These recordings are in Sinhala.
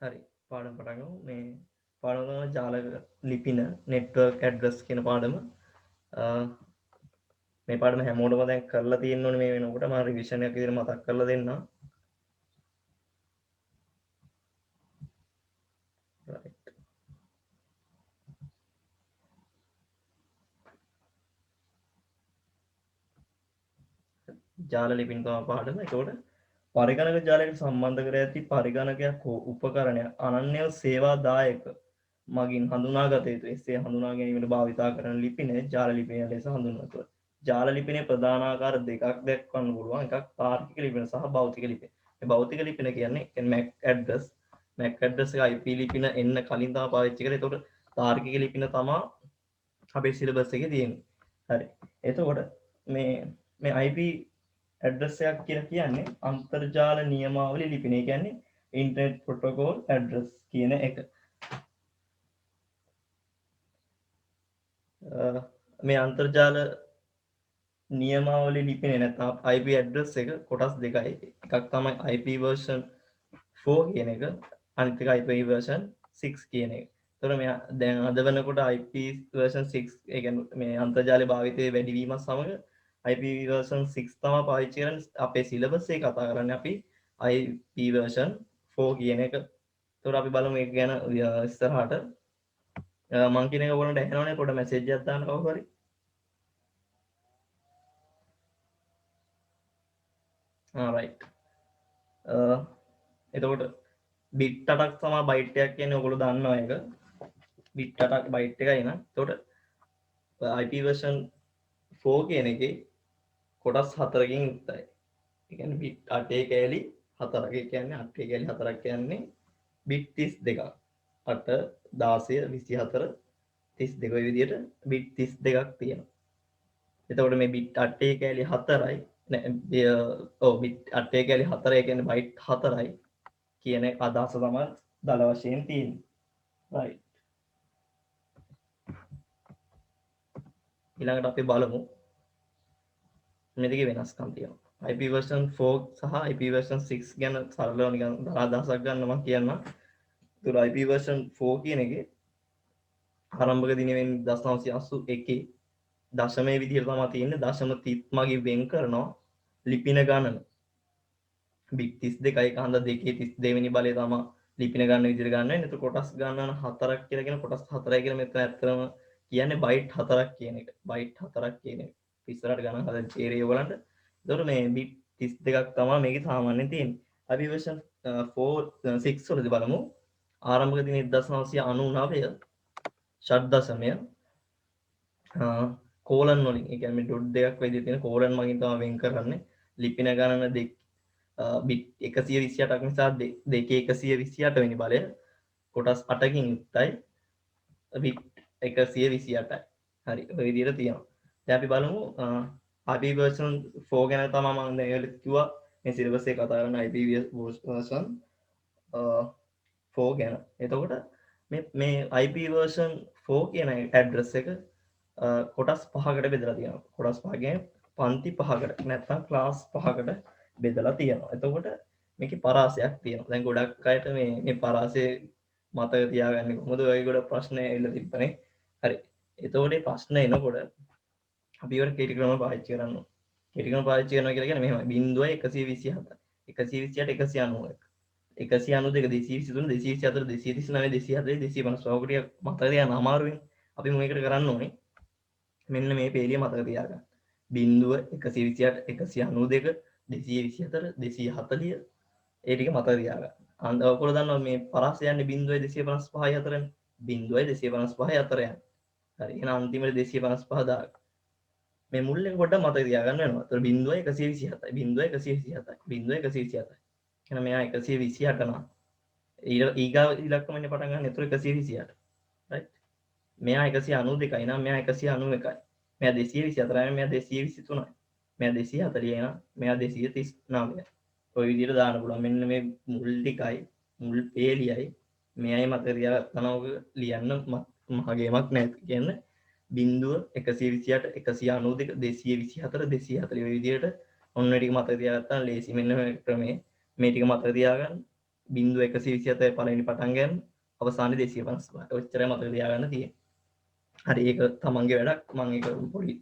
හරි පාඩම් පටන් ගමු. මේ පාඩම තමයි ජාල ලිපින නෙට්වර්ක් ඇඩ්‍රස් කියන පාඩම. මේ පාඩම හැමෝටම දැන් කරලා තියෙන්න ඕනේ මේ වෙනකොට. මම රිවිෂන් එකක් විදිහට මතක් කරලා දෙන්නම්. right. ජාල ලිපින තමයි පාඩම. ඒකෝට පරිගණක ජාලයට සම්බන්ධ කර ඇති පරිගණකයක් හෝ උපකරණයක් අනන්‍ය සේවා දායක මගින් හඳුනාගත යුතුයි. එසේ හඳුනා ගැනීමට භාවිතා කරන ලිපිනය ජාල ලිපිනය ලෙස හඳුන්වනවා. ජාල ලිපිනේ ප්‍රධාන ආකාර දෙකක් දක්වන්න පුළුවන්. එකක් තාර්කික ලිපින සහ භෞතික ලිපින. මේ භෞතික ලිපින කියන්නේ MAC address. MAC address එක IP ලිපින එන්න කලින් තමයි පාවිච්චි කරේ. එතකොට තාර්කික ලිපින තමයි අපේ සිලබස් එකේ තියෙන්නේ. හරි. එතකොට මේ IP address එකක් කියලා කියන්නේ අන්තර්ජාල නියමාවලි ලිපින. ඒ කියන්නේ internet protocol address කියන එක. මේ අන්තර්ජාල නියමාවලි ලිපිනේ නැත්නම් IP address එක කොටස් දෙකයි. එකක් තමයි IP version 4 කියන එක, අනිත් එක IP version 6 කියන එක. ඒතර මේ දැන් අද වෙනකොට IP version 6 ඒ කියන්නේ මේ අන්තර්ජාල භාවිතයේ වැඩිවීමත් සමග IP version 6 තමයි පාවිච්චි කරන්නේ. අපේ සිලබස් එක කතා කරන්නේ අපි IP version 4 කියන එක. ඒතර අපි බලමු මේක ගැන ඉස්සරහට. මං කියන එක ඔයගොල්ලන්ට ඇහෙනවනේ, පොඩ මැසේජ් එකක් දාන්න කවුරු හරි. right. එතකොට බිට් 8ක් තමයි බයිට් එකක් කියන්නේ. ඔයගොල්ලෝ දන්නවා ඒක. බිට් 8ක් බයිට් එකයි න. එතකොට IP version 4 කියන එකේ කොටස් 4කින් යුක්තයි. ඒ කියන්නේ බිට් 8 කෑලි 4ක්. ඒ කියන්නේ 8 කෑලි 4ක් කියන්නේ බිට් 32ක්. 8 16 24 32 ඔය විදිහට බිට් 32ක් තියෙනවා. එතකොට මේ බිට් 8 කෑලි 4යි බිට් 8 කෑලි 4 ඒ කියන්නේ බයිට් 4යි කියන අදහස තමයි දල වශයෙන් තියෙන්නේ. right. ඊළඟට අපි බලමු මේ දෙකේ වෙනස්කම් තියෙනවා. IP version 4 සහ IP version 6 ගැන සරලව නිකන් අදහසක් ගන්න මම කියන්නම්. ඒතර IP version 4 කියන එකේ ආරම්භක දින වෙන්නේ 1981 දශමයේ විදිහට තමයි තියෙන්නේ. දශම 30 මගින් වෙන් කරනවා ලිපින ගණන. බිට් 32යි කහඳ 2 වෙනි බලය තමයි ලිපින ගන්න විදිහට ගන්න වෙන්නේ. එතකොට කොටස් ගණන 4ක් කියලා කියන කොටස් 4යි කියලා මෙතන ඇත්තටම කියන්නේ බයිට් 4ක් කියන එක. බයිට් 4ක් කියන එක. ඉස්සරහට ගණන් හදන්න තේරෙයි ඔයගලන්ට. එතකොට මේ බිට් 32ක් තමයි මේකේ සාමාන්‍යයෙන් තියෙන්නේ. අපි version 4 6 වලදී බලමු. ආරම්භක දින 1999 ෂඩ් දශමය කෝලන් වලින්, ඒ කියන්නේ ඩොට් දෙකක් වෙදී තියෙන කෝලන් මගින් තමයි වෙන් කරන්නේ. ලිපින ගණන බිට් 128ක් නිසා 2128 වෙනි බලය කොටස් 8කින් යුක්තයි. බිට් 128යි. හරි. ඔය විදිහට තියෙනවා. දැන් අපි බලමු IP version 4 ගැන තමයි මම දැන් ඒවල කිව්වා. මේ සිලබස් එක කතා කරන IP version 4 ගැන. එතකොට මේ IP version 4 කියන ඇඩ්‍රස් එක කොටස් 5කට බෙදලා තියෙනවා. කොටස් 5 කියන්නේ පන්ති 5කට නැත්නම් ක්ලාස් 5කට බෙදලා තියෙනවා. එතකොට මේකේ පරාසයක් තියෙනවා. දැන් ගොඩක් අයට මේ පරාසය මතක තියාගන්නේ කොහොමද? ඔය ගොඩ ප්‍රශ්න එන්න තිබ්බනේ. හරි. එතකොට මේ ප්‍රශ්න එනකොට අපි වල කෙටි ක්‍රම පාවිච්චි කරන්න ඕනේ. කෙටි ක්‍රම පාවිච්චි කරනවා කියලා කියන්නේ මෙහෙමයි. 0.127 128 192 223 224 239 240 250 මතක තියාගන්න අමාරුයි. අපි මේකට කරන්න ඕනේ. මෙන්න මේ පේලිය මතක තියාගන්න. 0 128 192 224 240 ඒ ටික මතක තියාගන්න. ඔයගොල්ලෝ දන්නවා මේ පරාස යන්නේ 0.255 අතරනේ. 0.255 අතර යන්නේ. හරි. එහෙනම් අන්තිමට 255 දාගන්න. මේ මුල් එක පොඩ්ඩක් මතක තියාගන්න වෙනවා. ඒතර 0.127යි 0.127යි 0.127යි. එහෙනම් මෙයා 128 නම් ඊගා ඉලක්කමනේ පටන් ගන්න. ඒතර 128. right. මෙයා 192යි නම් මෙයා 191යි. මෙයා 224යි මෙයා 223යි. මෙයා 240යි නම් මෙයා 239යි. ඔය විදිහට දාන්න පුළුවන්. මෙන්න මේ මුල් ටිකයි මුල් පේලියයි මෙයයි මතක තියාගත්තා නම් ඔක ලියන්න මහගේමක් නැහැ. කියන්නේ 0 128 192 224 240 ඔය විදිහට ඔන්න ටික මතක තියාගත්තා ලේසි. මෙන්න මේ ක්‍රමේ මේ ටික මතක තියාගන්න. බිංදුව 127 පළවෙනි පටන් ගන්න අවසානයේ 255. ඔච්චරයි මතක තියාගන්න තියෙන්නේ. හරි ඒක තමන්ගේ වැඩක්. මම ඒක පොඩි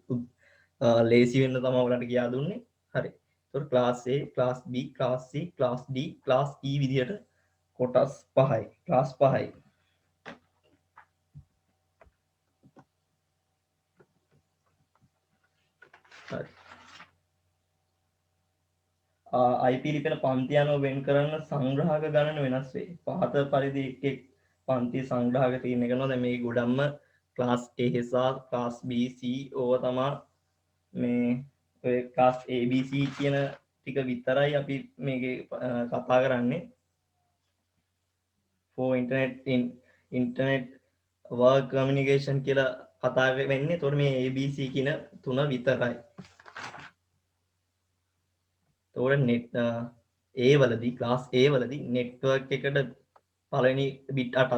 ලේසි වෙන්න තමයි ඔයාලට කියා දුන්නේ. හරි. ඒතකොට class A, class B, class C, class D, class E විදියට කොටස් 5යි. ක්ලාස් 5යි. හරි. IP ලිපින පන්ති අනුව වෙන් කරන සංග්‍රහක ගණන වෙනස් වේ. පහත පරිදි එක් පන්ති සංග්‍රහක තියෙන එක නෝ. දැන් මේ ගොඩක්ම ක්ලාස් A සහ ක්ලාස් B C ඕවා තමයි මේ ඔය ක්ලාස් A B C කියන ටික විතරයි අපි මේකේ කතා කරන්නේ. for internet work communication කියලා කතා වෙන්නේ. ඒතකොට මේ A B C කියන තුන විතරයි. ඒතකොට net A වලදී ක්ලාස් A වලදී network එකට පළවෙනි bit 8ක්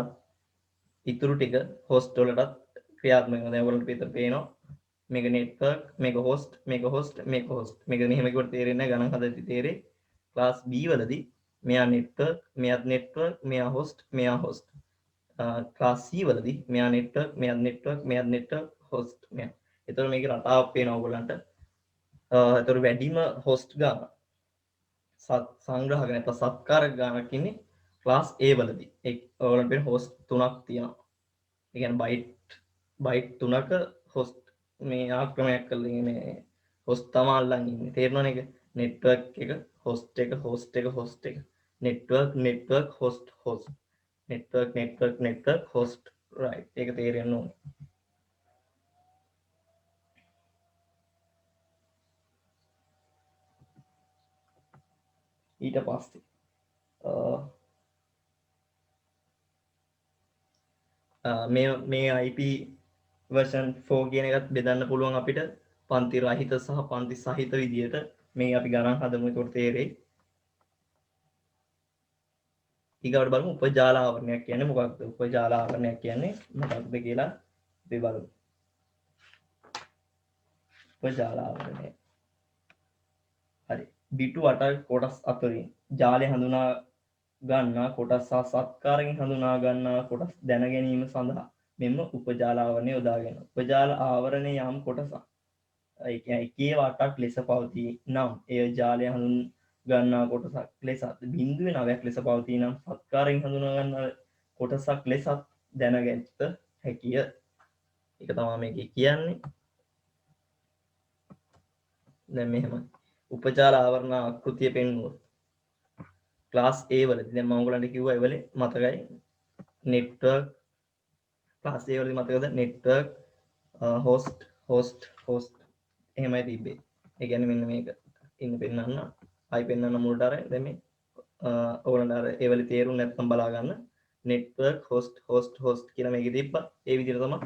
ඉතුරු ටික host වලටත් ක්‍රියාත්මක වෙනවා. දැන් ඔයගොල්ලන්ට පිටත පේනවා මේක network මේක host මේක host මේක host මේක මෙහෙම කිව්වට තේරෙන්නේ නැහැ. ගණන් හදද්දි තේරෙයි. ක්ලාස් B වලදී මෙයා network මෙයාත් network මෙයා host මෙයා host. ක්ලාස් C වලදී මෙයා network මෙයාත් network මෙයාත් network host මෙයා. ඒතකොට මේකේ රටාවක් පේනවා ඔයගොල්ලන්ට. ඒතකොට වැඩිම host ගාන සංග්‍රහක නැත්නම් සත්කාරක ගානක් ඉන්නේ ක්ලාස් A වලදී. ඒ ඔයගොල්ලන්ට පේන host 3ක් තියෙනවා. ඒ කියන්නේ බයිට් 3ක host මේ ආක්‍රමණයක් කරලා මේ host තමයි අල්ලන් ඉන්නේ. තේරෙනවනේ ඒක? network එක host එක host එක host එක network host network host right ඒක තේරෙන්න ඕනේ. ඊට පස්සේ මේ IP version 4 කියන එකත් බෙදන්න පුළුවන් අපිට පන්ති රහිත සහ පන්ති සහිත විදියට. මේ අපි ගණන් හදමු. ඒකට තේරෙයි. ඊගොඩ බලමු උපජාල ආවරණයක් කියන්නේ මොකක්ද? උපජාල ආවරණයක් කියන්නේ මොකක්ද කියලා අපි බලමු. උපජාල ආවරණය. හරි. බිටු 8 කොටස් අතරින් ජාලය හඳුනා ගන්නා කොටස් සහ සත්කාරයෙන් හඳුනා ගන්නා කොටස් දැන ගැනීම සඳහා මෙම උපජාල ආවරණය යොදාගෙන. උපජාල ආවරණය යම් කොටසක් ඒ කියන්නේ එකේ වටක් ලෙස පවතී නම් එය ජාලය හඳුනා ගන්නා කොටසක් ලෙසත් බිඳුවේ නවයක් ලෙස පවතී නම් සත්කාරයෙන් හඳුනා ගන්නා කොටසක් ලෙසත් දැනගැනීමට හැකිය. ඒක තමයි මේකේ කියන්නේ. දැන් මෙහෙමයි. උපජාල ආවරණ ආකෘතිය පෙන්වුවොත් ක්ලාස් A වලදී දැන් මම ඔයගලන්ට කිව්වා ඒ වලේ මතකයි network ක්ලාස් A වලදී මතකද network host එහෙමයි තිබ්බේ. ඒ කියන්නේ මෙන්න මේක ඉන්න පෙන්නන්න ආයි පෙන්නන්න මුලට අර දැන් මේ ඔයගලන්ට අර ඒ වලේ තේරුම් නැත්නම් බලා ගන්න network host කියලා මේකේ තිබ්බා. ඒ විදිහට තමයි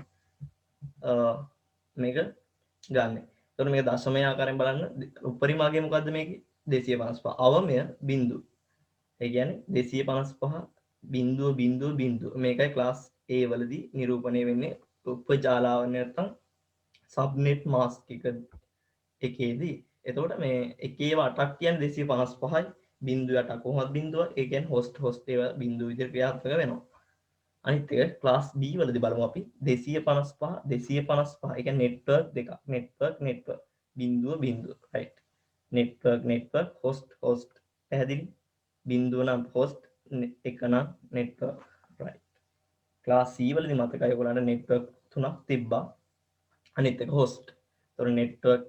මේක ගන්න. එතකොට මේක දශමය ආකාරයෙන් බලන්න උපරිම අගය මොකද්ද මේකේ 255 අවමය බිංදුව. ඒ කියන්නේ 255 බිංදුව මේකයි ක්ලාස් A වලදී නිරූපණය වෙන්නේ උපජාලාවරණය නැත්නම් සබ්නෙට් මාස්ක් එකේදී. එතකොට මේ එකේ 8ක් කියන්නේ 255යි බිංදුව 8ක් කොහොමද බිංදුව? ඒ කියන්නේ host ඒවා බිංදුව විදිහට ක්‍රියාත්මක වෙනවා. අනිත් එක ක්ලාස් B වලදී බලමු අපි 255 ඒ කියන්නේ network දෙකක් network බිංදුව right network host පැහැදිලි බිංදුව නම් host එක නම් network right ක්ලාස් C වලදී මතකයි ඔයගොල්ලන්ට network තුනක් තිබ්බා අනිත් එක host ඒතර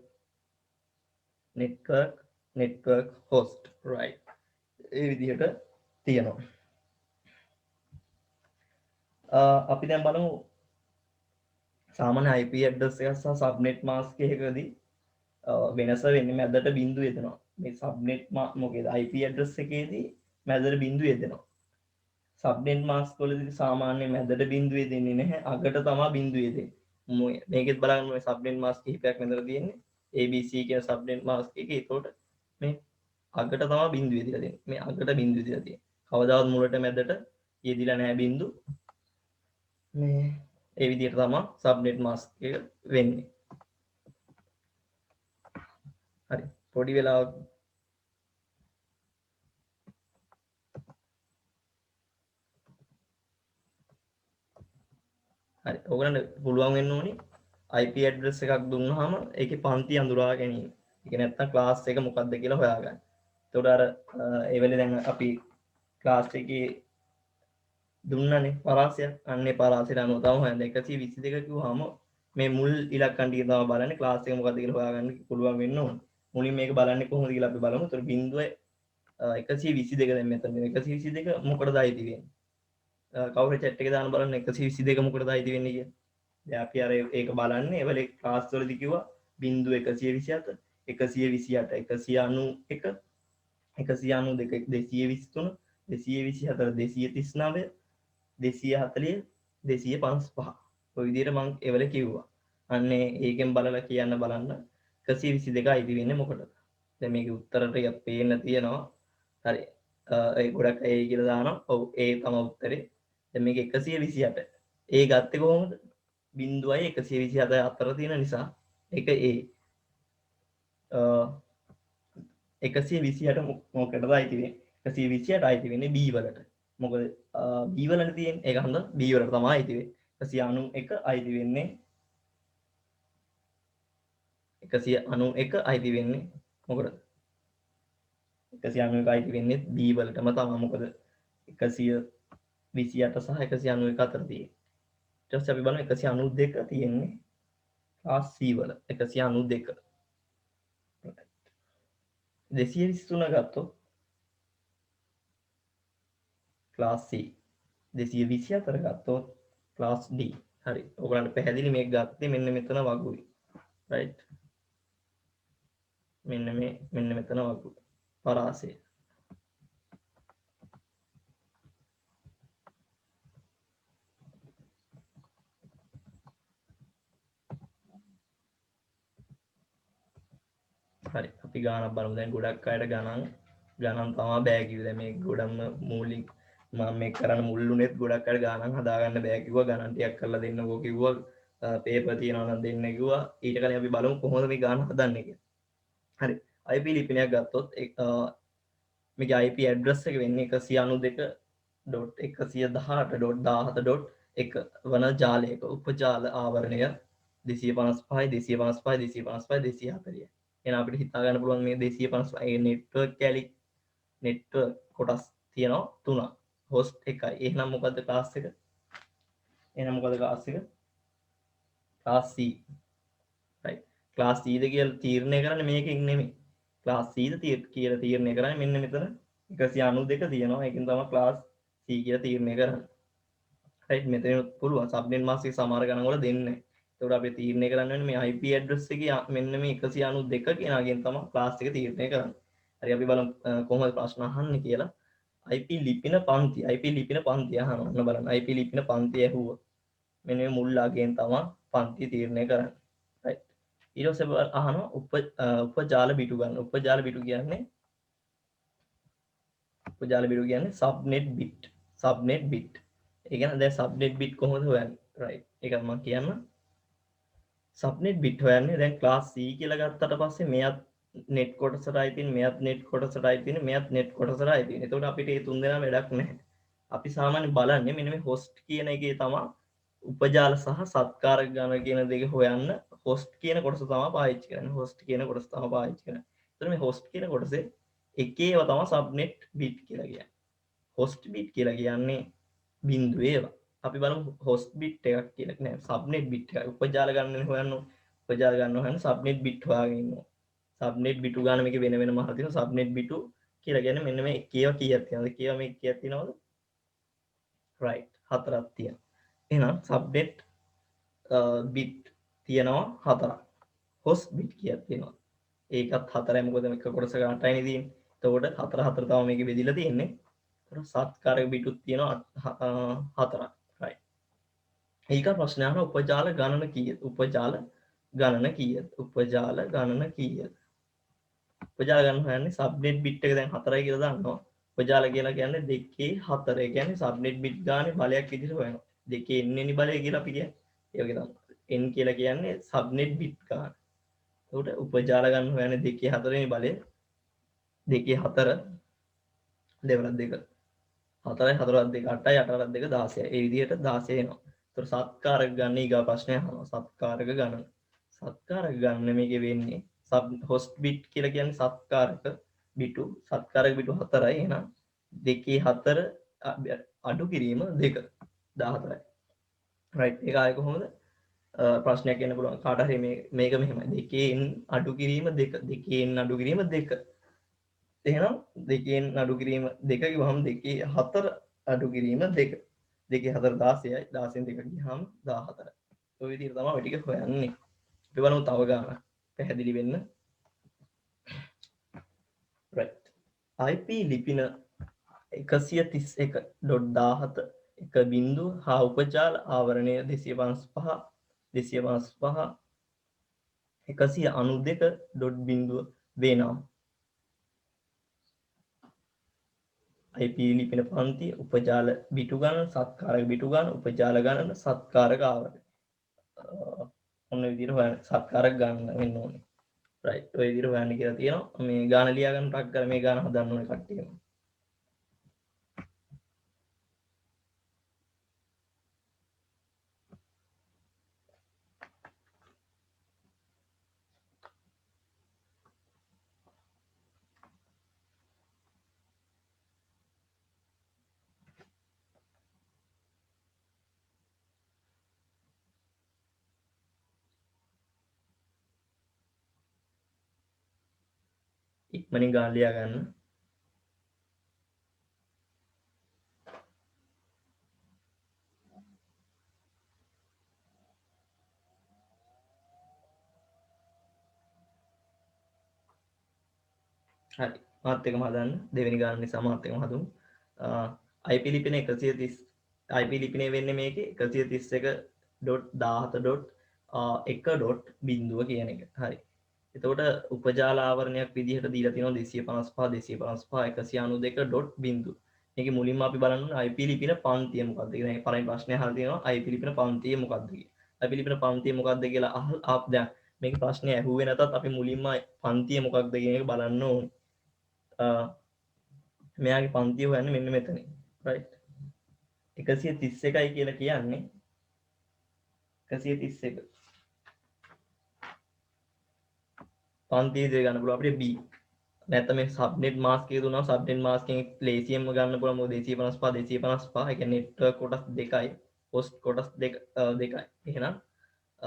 network host right ඒ විදිහට තියෙනවා. අපි දැන් බලමු සාමාන්‍ය IP address එකක් සහ subnet mask එකකදී වෙනස වෙන්නේ මැදට බිංදුව යෙදෙනවා. මේ subnet මොකේද IP address එකේදී මැදට බිංදුව යෙදෙනවා. subnet mask වලදී සාමාන්‍ය මැදට බිංදුව යෙදෙන්නේ නැහැ. අගට තමයි බිංදුව යෙදෙන්නේ. මේකෙත් බලන්න මේ subnet mask කිහිපයක් මෙතන තියෙන්නේ. ABC කියන subnet mask එකේ ඒකට මේ අගට තමයි බිංදුව යෙදලා තියෙන්නේ. මේ අගට බිංදුව යෙදලා තියෙන්නේ. කවදාවත් මුලට මැදට යෙදිලා නැහැ බිංදුව. මේ ඒ විදිහට තමයි සබ්නෙට් මාස්ක් එක වෙන්නේ. හරි. පොඩි වෙලාවක් හරි. ඔයගලන්ට පුළුවන් වෙන්න ඕනේ IP ඇඩ්‍රස් එකක් දුන්නාම ඒකේ පන්ති අඳුරා ගැනීම. ඒක නැත්තම් ක්ලාස් එක මොකක්ද කියලා හොයාගන්න. එතකොට අර ඒ වෙලේ දැන් අපි ක්ලාස් එකේ දුන්නනේ පරාසයක්. අන්නේ පරාසයට අනුව තමයි හොයන්නේ. 122 කිව්වහම මේ මුල් ඉලක්කම් ටික තමයි බලන්නේ ක්ලාස් එක මොකක්ද කියලා හොයාගන්න පුළුවන් වෙන්න ඕනේ. මුලින් මේක බලන්නේ කොහොමද කියලා අපි බලමු. එතකොට බිඳුව 122 දැන් මෙතන 122 මොකටද අයිති වෙන්නේ? කවුරු chat එකේ දාන්න බලන්න 122 මොකටද අයිති වෙන්නේ කියලා. දැන් අපි අර ඒක බලන්නේ ඒවලේ ක්ලාස් වලදී කිව්වා බිඳුව 127 128 191 192 223 224 239 240 255 ඔය විදිහට මම ඒවල කිව්වා. අන්නේ ඒකෙන් බලලා කියන්න බලන්න 122 අයිති වෙන්නේ මොකටද? දැන් මේකේ උත්තර ටික පේන්න තියෙනවා. හරි. ඒ ගොඩක් ඒ කියලා දානවා. ඔව් ඒ තමයි උත්තරේ. දැන් මේක 128. ඒ ගත්තේ කොහොමද? 0.127 අතර තියෙන නිසා ඒක ඒ 128 මොකටද අයිති වෙන්නේ? 128 අයිති වෙන්නේ B වලට. මොකද B වලනේ තියෙන්නේ. ඒක හන්ද B වලට තමයි අයිති වෙන්නේ. 191 අයිති වෙන්නේ 191 අයිති වෙන්නේ මොකටද? 191 අයිති වෙන්නේ B වලටම තමයි. මොකද 128 සහ 191 අතර තියෙන්නේ. ඊට පස්සේ අපි බලමු 192 තියෙන්නේ ක්ලාස් C වල. 192 223 ගත්තොත් ක්ලාස් C 224 ගත්තොත් ක්ලාස් D. හරි. ඔයගලන්ට පැහැදිලි මේක ගත්තේ මෙන්න මෙතන වගුයි. රයිට්. මෙන්න මෙතන වගුයි. පරාසය. හරි. අපි ගානක් බලමු. දැන් ගොඩක් අයට ගණන් තමයි බෑ කිව්වේ. දැන් මේ ගොඩක්ම මූලික මම මේක කරන්න මුල්ුණෙත් ගොඩක් අය ගණන් හදාගන්න බෑ කිව්වා. ගණන් ටිකක් කරලා දෙන්නකෝ කිව්වා. පේපර් තියනවා නම් දෙන්න කිව්වා. ඊට කලින් අපි බලමු කොහොමද මේ ගණන් හදන්නේ කියලා. හරි. IP ලිපිනයක් ගත්තොත් මේකේ IP ඇඩ්‍රස් එක වෙන්නේ 192.118.17.1 වන ජාලයක උපජාල ආවරණය 255 255 255 240. එහෙනම් අපිට හිතා ගන්න පුළුවන් මේ 255 නෙට්වර්ක් කැලි නෙට්වර්ක් කොටස් තියෙනවා 3ක්. host එකයි. එහෙනම් මොකද්ද ක්ලාස් එක? එහෙනම් මොකද්ද ක්ලාස් එක? Class C. right. Class C ද කියලා තීරණය කරන්නේ මේකෙන් නෙමෙයි. ක්ලාස් C ද කියලා තීරණය කරන්නේ මෙන්න මෙතන 192 තියෙනවා. ඒකෙන් තමයි ක්ලාස් C කියලා තීරණය කරන්නේ. right. මෙතන පුළුවන් සබ්නෙට් මාස්ක් එක සමහර ගණන් වල දෙන්නේ නැහැ. ඒකට අපි තීරණය කරන්න වෙන්නේ මේ IP ඇඩ්‍රස් එකේ මෙන්න මේ 192 කෙනාගෙන් තමයි ක්ලාස් එක තීරණය කරන්නේ. හරි අපි බලමු කොහොමද ප්‍රශ්න අහන්නේ කියලා. IP ලිපින පන්ති අහනවා. ඔන්න බලන්න IP ලිපින පන්ති ඇහුවා. මෙන්න මේ මුල් අගයෙන් තමයි පන්ති තීරණය කරන්නේ. right. ඊට පස්සේ අහනවා උපජාල බිටු ගන්න. උපජාල බිටු කියන්නේ subnet bit. ඒ කියන්නේ දැන් subnet bit කොහොමද හොයන්නේ? right. ඒක මම කියන්න. subnet bit හොයන්නේ දැන් class C කියලා ගත්තට පස්සේ මෙයත් net කොටසට අයිතින් මෙයත් net කොටසට අයිතින් මෙයත් net කොටසට අයිතින්. එතකොට අපිට මේ තුන් දෙනා වැඩක් නැහැ. අපි සාමාන්‍ය බලන්නේ මෙන්න මේ host කියන එකේ තමයි උපජාල සහ සත්කාරක ගණ කියන දෙක හොයන්න host කියන කොටස තමයි පාවිච්චි කරන්නේ. host කියන කොටස තමයි පාවිච්චි කරන්නේ. එතකොට මේ host කියන කොටසේ එකේව තමයි subnet bit කියලා කියන්නේ. host bit කියලා කියන්නේ බිඳුව ඒවා. අපි බලමු host bit එකක් කියලා නෑ subnet bit එකක්. උපජාල ගණන් හොයන්න උපජාල ගන්න හොයන්න subnet bit හොයාගෙන ඉන්නවා. subnet bit ගන්න මේක වෙන වෙනම අහලා තියෙනවා. subnet bit කියලා කියන්නේ මෙන්න මේ එකේව කීයක් තියෙනවද? එකේව මේ කීයක් තියෙනවද? right. හතරක් තියෙනවා. එහෙනම් subnet bit තියෙනවා හතරක්. host bit කීයක් තියෙනවද? ඒකත් හතරයි. මොකද මේක කොටස ගන්නටයි තියෙන්නේ. එතකොට හතර තමයි මේකේ බෙදිලා තියෙන්නේ. සත්කාරක බිටුත් තියෙනවා හතරක්. right. ඒක ප්‍රශ්න අහන උපජාල ගණන කීයද? උපජාල ගණන කීයද? උපජාල ගණන හොයන්නේ subnet bit එක දැන් 4යි කියලා දන්නවා. උපජාල කියලා කියන්නේ 2 4. ඒ කියන්නේ subnet bit ගානේ බලයක් විදිහට හොයනවා. 2 n වෙනි බලය කියලා අපි කියන්නේ. ඒ වගේ තමයි. n කියලා කියන්නේ subnet bit ගාන. ඒකට උපජාල ගණන හොයන්නේ 2 4 වෙනි බලය. 2 4 දෙවලක් 2 4යි 4ක් 2 8යි 8ක් 2 16යි. ඒ විදිහට 16 එනවා. ඒතර සත්කාරක ගන්න ඊගා ප්‍රශ්නය අහනවා. සත්කාරක ගණන. සත්කාරක ගණන මේකේ වෙන්නේ හොස්ට් බිට් කියලා කියන්නේ සත්කාරක බිටු. සත්කාරක බිටු 4යි. එහෙනම් 2 4 අඩු කිරීම 2 14යි. රයිට්. ඒක ආයේ කොහොමද? ප්‍රශ්නයක් එන්න පුළුවන් කාට හරි මේක මෙහෙමයි. 2න් අඩු කිරීම 2. 2න් අඩු කිරීම 2. එහෙනම් 2න් අඩු කිරීම 2 කිව්වහම 2 4 අඩු කිරීම 2. 2 4 16යි. 16න් 2 ගියහම 14යි. ඔය විදිහට තමයි ඔය ටික හොයන්නේ. අපි බලමු තව ගානක් පැහැදිලි වෙන්න. right. IP ලිපින 131.17 එක බිංදුව හා උපජාල ආවරණය 255 255 192.0 වේ නම් IP ලිපින පන්ති උපජාල බිටු ගණන සත්කාරක බිටු ගණන උපජාල ගණන සත්කාරක ආවරණය ඔන්න විදිහට හොයන්න සත්කාරක ගණන වෙන්න ඕනේ. right. ඔය විදිහට හොයන්න කියලා තියෙනවා. මේ ගාන ලියා ගන්න ටක් කරලා මේ ගාන හදන්න ඕනේ කට්ටියම. ඉක්මනින් ගාන ලියා ගන්න. හරි. මාත් එකම හදන්න. දෙවෙනි ගාන නිසා මාත් එකම හදමු. IP ලිපින 130 IP ලිපිනේ වෙන්නේ මේකේ 131.17.1.0 කියන එක. හරි. එතකොට උපජාල ආවරණයක් විදිහට දීලා තියෙනවා 255 255 මේකේ මුලින්ම අපි බලන්න ඕනේ IP ලිපින පන්තිය මොකක්ද කියලා. මේ පළවෙනි ප්‍රශ්නේ අහලා තියෙනවා IP ලිපින පන්තිය මොකක්ද කියලා. IP ලිපින පන්තිය මොකක්ද කියලා අහලා දැන් මේක ප්‍රශ්නේ ඇහුවේ නැතත් අපි මුලින්ම පන්තිය මොකක්ද කියන එක බලන්න ඕනේ. මෙයාගේ පන්තිය හොයන්නේ මෙන්න මෙතන. right 131යි කියලා කියන්නේ 131 පන්තිය දේ ගන්න පුළුවන් අපිට B. නැත්නම් මේ සබ්නෙට් මාස්ක් එක දුන්නා සබ්නෙට් මාස්ක් එකෙන් ලේසියෙන්ම ගන්න පුළුවන් මොකද 255 255 ඒ කියන්නේ නෙට්වර්ක් කොටස් දෙකයි හොස්ට් කොටස් දෙකයි. එහෙනම්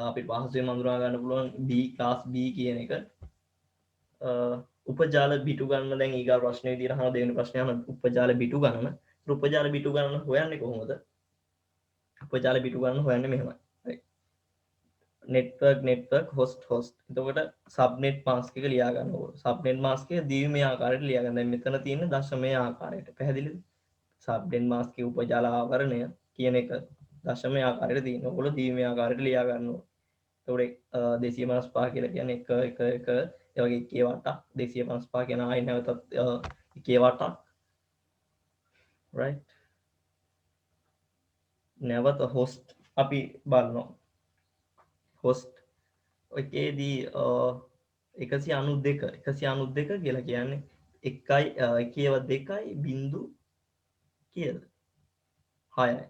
අපිට පහසුවෙන් අඳුනා ගන්න පුළුවන් B ක්ලාස් B කියන එක. උපජාල බිටු ගන්න දැන් ඊගා ප්‍රශ්නේ විදිහට අහන දෙවෙනි ප්‍රශ්නේ අහන උපජාල බිටු ගන්න. උපජාල බිටු ගන්න හොයන්නේ කොහොමද? උපජාල බිටු ගන්න හොයන්නේ මෙහෙමයි. Network host. එතකොට සබ්නෙට් මාස්ක් එක ලියා ගන්න ඕනේ. සබ්නෙට් මාස්ක් එක දීර්ඝ ආකාරයට ලියා ගන්න. දැන් මෙතන තියෙන දශමය ආකාරයට. පැහැදිලිද? සබ්නෙට් මාස්ක් එකේ උපජාල ආවරණය කියන එක දශමය ආකාරයට තියෙනවා. ඔයගොල්ලෝ දීර්ඝ ආකාරයට ලියා ගන්න ඕනේ. එතකොට 255 කියලා කියන්නේ 1 1 1 ඒ වගේ එකේ වටක් 255 කියන ආයෙ නැවතත් එකේ වටක්. right. නැවත හොස්ට් අපි බලනවා. හොස්ට් එකේදී 192 කියලා කියන්නේ 1යි 2යි බිංදු කීයද 6යි.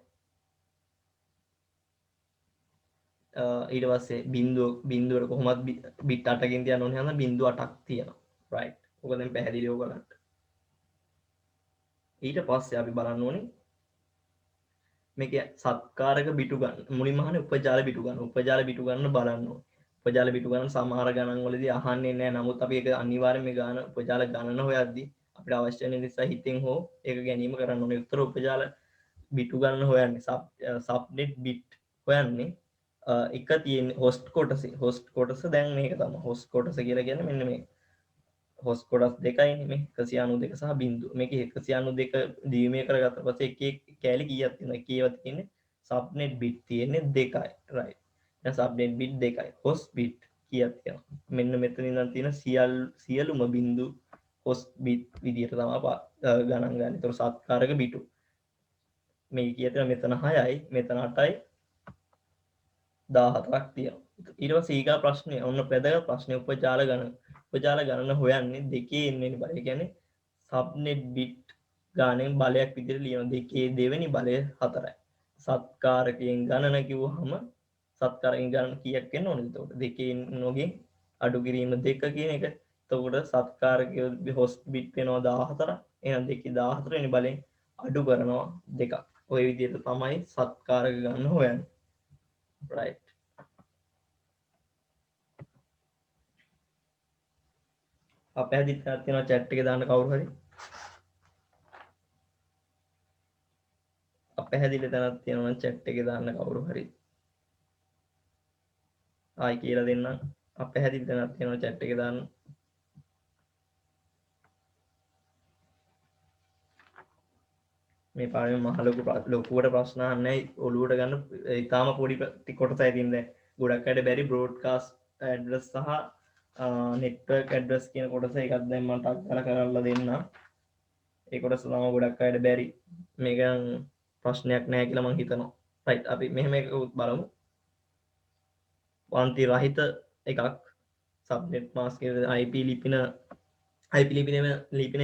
ඊට පස්සේ බිංදුවට කොහොමද බිට් 8කින් තියන්න ඕනේ නම් බිංදු 8ක් තියෙනවා. right. ඔක දැන් පැහැදිලි ඔයගලන්ට. ඊට පස්සේ අපි බලන්න ඕනේ මේක සත්කාරක බිටු ගන්න. මුලින්ම අහන්නේ උපජාල බිටු ගන්න. උපජාල බිටු ගන්න බලන්න ඕනේ. උපජාල බිටු ගණන සමහර ගණන් වලදී අහන්නේ නැහැ. නමුත් අපි ඒක අනිවාර්යයෙන් මේ ගාන උපජාල ගණන හොයද්දී අපිට අවශ්‍ය වෙන නිසා හිතෙන් හෝ ඒක ගැනීම කරන්න ඕනේ. උත්තර උපජාල බිටු ගණන හොයන්නේ සබ්නෙට් බිට් හොයන්නේ එක තියෙන හොස්ට් කොටසේ. හොස්ට් කොටස දැන් මේක තමයි. හොස්ට් කොටස කියලා කියන්නේ මෙන්න මේක. හොස්ට් කොටස් දෙකයිනේ මේ 192 සහ බිංදුව. මේකේ 192 දීමේ කරගත්ත පස්සේ එකේ කැලි කීයක් තියෙනවද? කීයවත් තියෙන්නේ සබ්නෙට් බිට් තියෙන්නේ 2යි. right. සබ්නෙට් බිට් 2යි. හොස්ට් බිට් කීයක් තියෙනවද? මෙන්න මෙතන ඉඳන් තියෙන සියලුම බිංදු හොස්ට් බිට් විදියට තමයි ගණන් ගන්න. ඒතකොට සත්කාරක බිටු. මේ කීයක් තියෙනවද? මෙතන 6යි, මෙතන 8යි, 14ක් තියෙනවා. ඊට පස්සේ ඊගා ප්‍රශ්නේ ඔන්න වැදගත් ප්‍රශ්නේ උපජාල ගණන. උපජාල ගණන හොයන්නේ දෙකේ එන්නේ බලය. කියන්නේ සබ්නෙට් බිට් ගානෙන් බලයක් විදිහට ලියනවා. දෙකේ දෙවෙනි බලය 4යි. සත්කාරකයෙන් ගණන කිව්වහම සත්කාරකයෙන් ගණන කීයක් එන්න ඕනද? එතකොට දෙකෙන් නොගෙන් අඩු කිරීම 2 කියන එක. එතකොට සත්කාරකයේ හොස්ට් බිට් වෙනවා 14. එහෙනම් 2 14 වෙනි බලෙන් අඩු කරනවා 2ක්. ওই විදිහට තමයි සත්කාරක ගන්න හොයන්නේ. right. අපහැදිලි තැනක් තියෙනවා chat එකේ දාන්න කවුරු හරි. අපහැදිලි තැනක් තියෙනවා chat එකේ දාන්න කවුරු හරි. ආයි කියලා දෙන්නම්. අපහැදිලි තැනක් තියෙනවා chat එකේ දාන්න. මේ පාඩමේ මහ ලොකුවට ප්‍රශ්න අහන්නේ ඔළුවට ගන්න ඉතාලම පොඩි කොටසයි තියෙන දැන් ගොඩක් අයට බැරි බ්‍රෝඩ්කාස්ට් ඇඩ්‍රස් සහ නෙට්වර්ක් ඇඩ්‍රස් කියන කොටස එකක් දැන් මම ටක් කරලා කරලා දෙන්නම්. ඒ කොටස තමයි ගොඩක් අයට බැරි. මේක ප්‍රශ්නයක් නෑ කියලා මම හිතනවා. රයිට් අපි මෙහෙම එකක් බලමු. පන්ති රහිත එකක් සබ්නෙට් මාස්ක් IP ලිපිනේ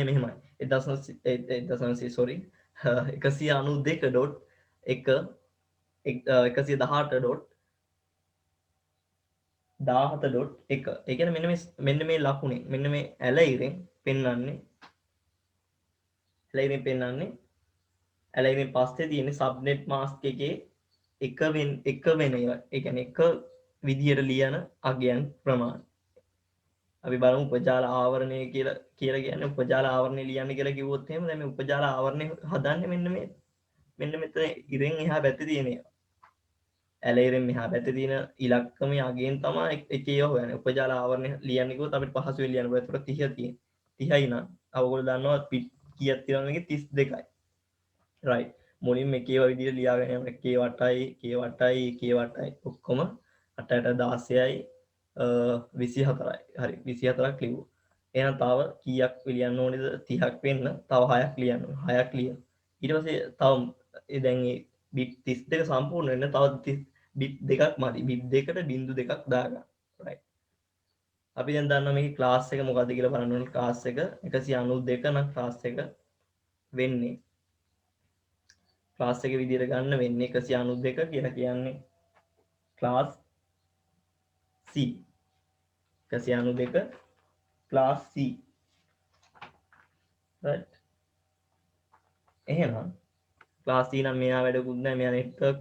මෙහෙමයි 1900 sorry 192.118.17.1 ඒ කියන්නේ මෙන්න මේ ලකුණේ මෙන්න මේ ඇලයිරෙන් පෙන්වන්නේ ඇලයිරෙන් පස්සේ තියෙන සබ්නෙට් මාස්ක් එකේ එක වෙන ඒවා ඒ කියන්නේ එක විදියට ලියන අගයන් ප්‍රමාණය අපි බලමු උපජාල ආවරණය කියලා කියන්නේ උපජාල ආවරණය ලියන්න කියලා කිව්වොත් එහෙම දැන් මේ උපජාල ආවරණය හදන්නේ මෙන්න මෙතන ඉරෙන් එහා පැත්තේ තියෙන ඒවා. ඇලයිරෙන් මෙහා පැත්තේ තියෙන ඉලක්කමයේ අගයෙන් තමයි එක ඒවා හොයන්නේ. උපජාල ආවරණය ලියන්න කිව්වොත් අපිට පහසුවෙන් ලියන්න බෑ. ඒතකොට 30 තියෙන. 30යි නම් අවගොල්ලෝ දන්නවා කීයක් තියෙනවද මේකේ 32යි. right. මුලින් මේකේ ඒවා විදිහට ලියාගෙන යන්න k වටයි ඔක්කොම 8ට 16යි 24යි. හරි 24ක් ලියුවා. එහෙනම් තව කීයක් ලියන්න ඕනේද 30ක් වෙන්න තව 6ක් ලියන්න ඕනේ 6ක් ලියන්න ඊට පස්සේ තව දැන් මේ බිට් 32 සම්පූර්ණ වෙන්න තව බිට් දෙකක් මදි බිට් දෙකට බිංදු දෙකක් දාගන්න right අපි දැන් දන්නවා මේකේ ක්ලාස් එක මොකද්ද කියලා බලන්න ඕනේ ක්ලාස් එක 192 නම් ක්ලාස් එක වෙන්නේ ක්ලාස් එක විදියට ගන්න වෙන්නේ 192 කියලා කියන්නේ class C 192 class C right එහෙනම් class C නම් මෙයා වැඩකුත් නැහැ